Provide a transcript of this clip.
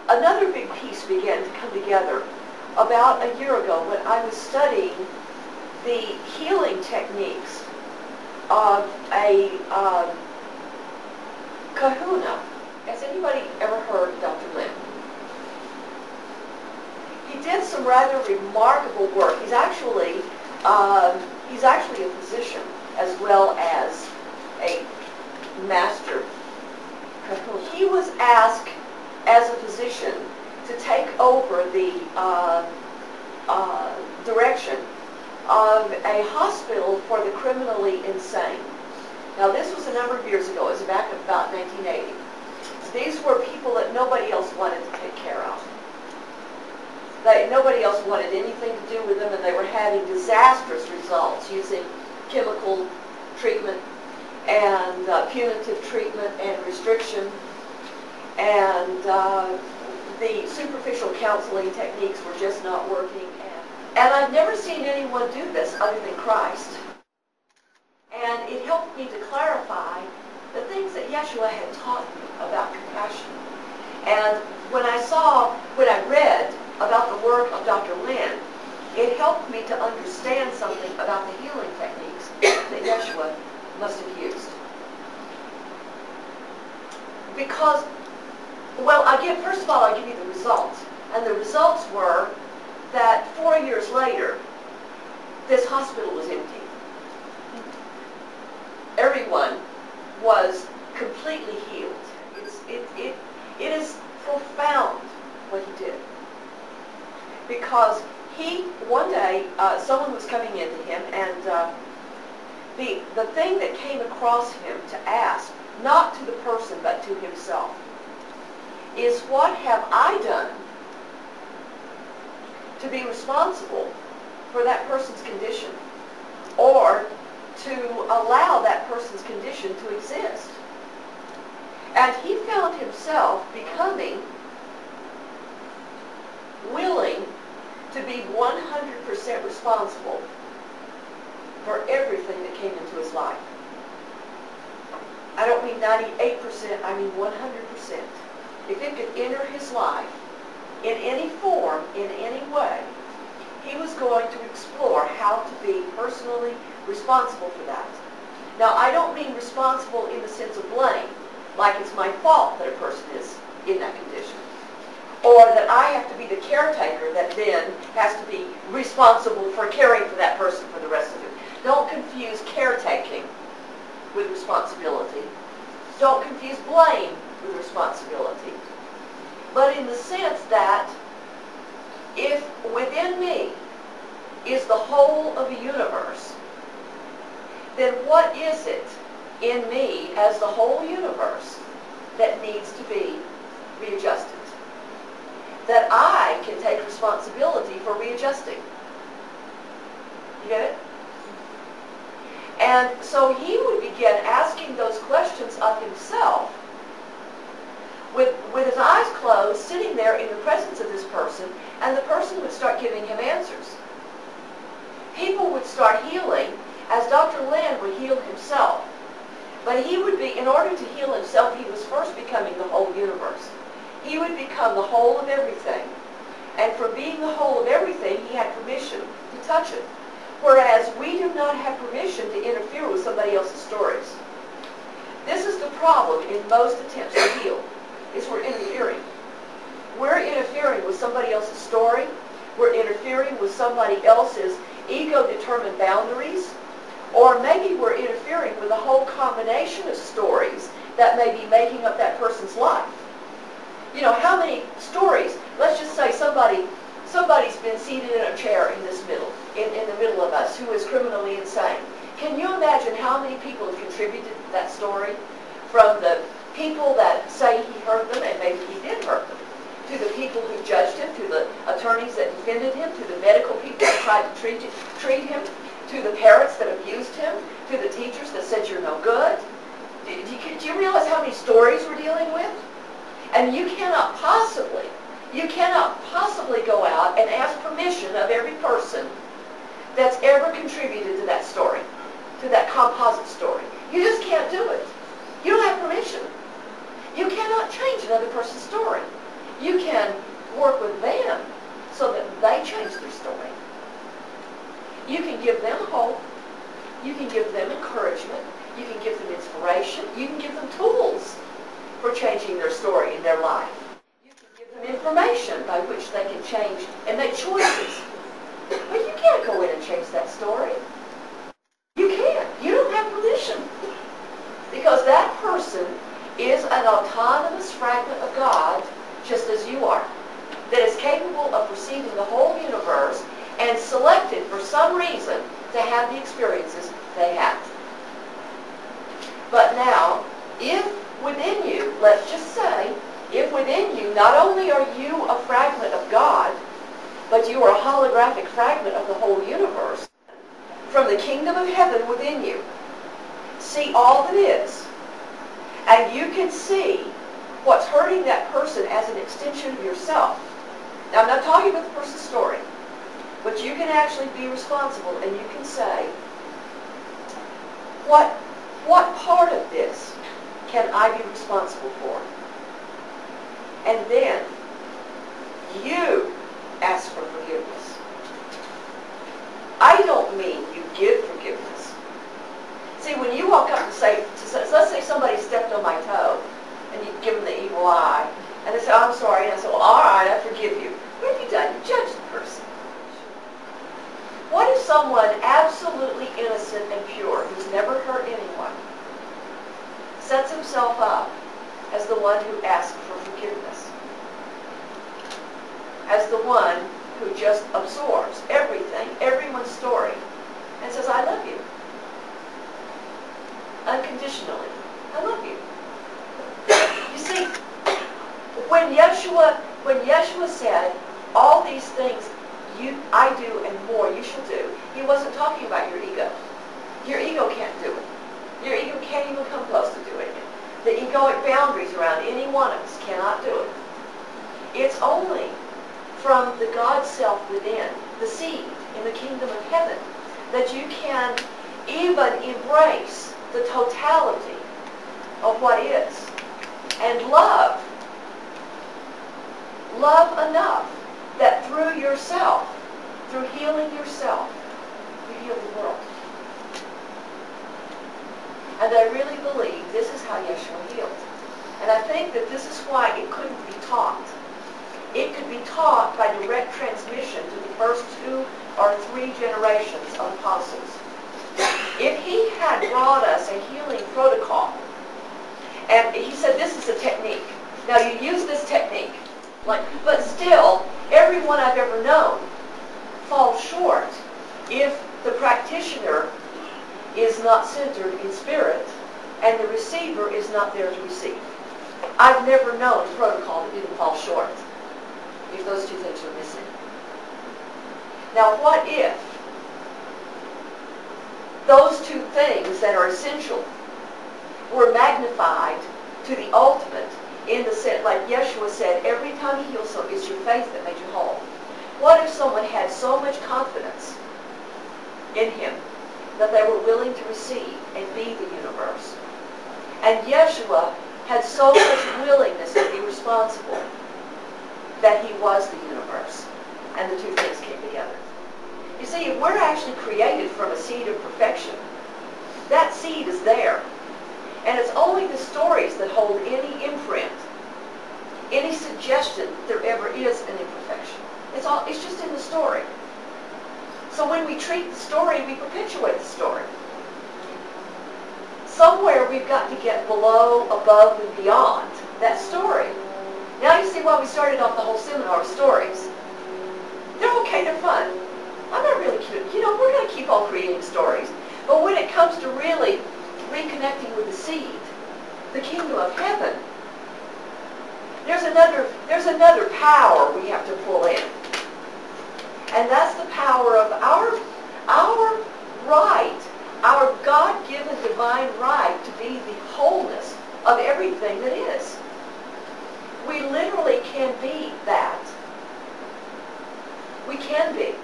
another big piece began to come together about a year ago when I was studying the healing techniques of a kahuna. Has anybody ever heard of Dr. Glenda? He did some rather remarkable work. He's actually a physician as well as a master kahuna. He was asked as a physician to take over the direction of a hospital for the criminally insane. Now this was a number of years ago. It was back in about 1980. These were people that nobody else wanted to take care of. Nobody else wanted anything to do with them, and they were having disastrous results using chemical treatment and punitive treatment and restriction, and the superficial counseling techniques were just not working. And I've never seen anyone do this other than Christ. And it helped me to clarify the things that Yeshua had taught me about compassion. And when I read about the work of Dr. Lynn, it helped me to understand something about the healing techniques that Yeshua must have used. Because, well, first of all, I'll give you the results. And the results were that 4 years later, this hospital was empty. Everyone was completely healed. It is profound what he did. Because one day, someone was coming into him, and the thing that came across him to ask, not to the person but to himself, is what have I done to be responsible for that person's condition, or to allow that person's condition to exist? And he found himself becoming willing to be 100% responsible for everything that came into his life. I don't mean 98%, I mean 100%. If it could enter his life in any form, in any way, he was going to explore how to be personally responsible for that. Now, I don't mean responsible in the sense of blame, like it's my fault that a person is in that condition, or that I have to be the caretaker that then has to be responsible for caring for that person for the rest of it. Don't confuse caretaking with responsibility. Don't confuse blame with responsibility. But in the sense that if within me is the whole of the universe, then what is it in me as the whole universe that needs to be readjusted? That I can take responsibility for readjusting. You get it? And so he would begin asking those questions of himself with his eyes closed, sitting there in the presence of this person, and the person would start giving him answers. People would start healing as Dr. Land would heal himself. But he would be, in order to heal himself, he was first becoming the whole universe. He would become the whole of everything. And from being the whole of everything, he had permission to touch it. Whereas we do not have permission to interfere with somebody else's stories. This is the problem in most attempts to heal, is we're interfering. We're interfering with somebody else's story. We're interfering with somebody else's ego-determined boundaries. Or maybe we're interfering with a whole combination of stories that may be making up that person's life. You know, how many stories, let's just say somebody's been seated in a chair in this middle, in the middle of us, who is criminally insane. Can you imagine how many people have contributed to that story? From the people that say he hurt them, and maybe he did hurt them, to the people who judged him, to the attorneys that defended him, to the medical people that tried to treat him, to the parents that abused him, to the teachers that said you're no good. Do you realize how many stories we're dealing with? And you cannot possibly go out and ask permission of every person that's ever contributed to that story, to that composite story. You just can't do it. You don't have permission. You cannot change another person's story. You can work with them so that they change their story. You can give them hope. You can give them encouragement. You can give them inspiration. You can give them tools for changing their story in their life. You can give them information by which they can change and make choices. But you can't go in and change that story. You can't. You don't have permission. Because that person is an autonomous fragment of God, just as you are, that is capable of perceiving the whole universe and selected for some reason to have the experiences they have. But now, if within you, let's just say, if within you, not only are you a fragment of God, but you are a holographic fragment of the whole universe, from the kingdom of heaven within you, see all that is, and you can see what's hurting that person as an extension of yourself. Now, I'm not talking about the person's story, but you can actually be responsible, and you can say, what part of this can I be responsible for? And then you ask for forgiveness. I don't mean you give forgiveness. See, when you walk up and say, let's say somebody stepped on my toe, and you give them the evil eye, and they say, oh, I'm sorry, and I say, well, all right, I forgive you. What have you done? You judge the person. What if someone absolutely innocent and pure, who's never hurt anyone, sets himself up as the one who asks for forgiveness? As the one who just absorbs everything, everyone's story, and says, I love you. Unconditionally. I love you. You see, when Yeshua said, all these things I do and more you shall do, he wasn't talking about your ego. Your ego can't do it. Your ego can't even come close to doing it. The egoic boundaries around any one of us cannot do it. It's only from the God self within, the seed in the kingdom of heaven, that you can even embrace the totality of what is. And love enough that through yourself, through healing yourself, you heal the world. And I really believe this is how Yeshua healed. And I think that this is why it couldn't be taught. It could be taught by direct transmission to the first 2 or 3 generations of apostles. If he had brought us a healing protocol, and he said this is a technique, now you use this technique, but still, everyone I've ever known falls short if the practitioner is not centered in spirit and the receiver is not there to receive. I've never known a protocol that didn't fall short if those 2 things are missing. Now, what if those 2 things that are essential were magnified to the ultimate, in the sense, like Yeshua said, every time he heals someone, it's your faith that made you whole. What if someone had so much confidence in him that they were willing to receive and be the universe? And Yeshua had so much willingness to be responsible that he was the universe, and the 2 things came together. You see, if we're actually created from a seed of perfection, that seed is there. And it's only the stories that hold any imprint, any suggestion that there ever is an imperfection. It's just in the story. So when we treat the story, we perpetuate the story. Somewhere we've got to get below, above, and beyond that story. Now you see why we started off the whole seminar with stories. They're okay, they're fun. I'm not really cute. You know, we're going to keep on creating stories. But when it comes to really reconnecting with the seed, the kingdom of heaven, there's another power we have to pull in. And that's the power of our right, our God-given divine right to be the wholeness of everything that is. We literally can be that. We can be.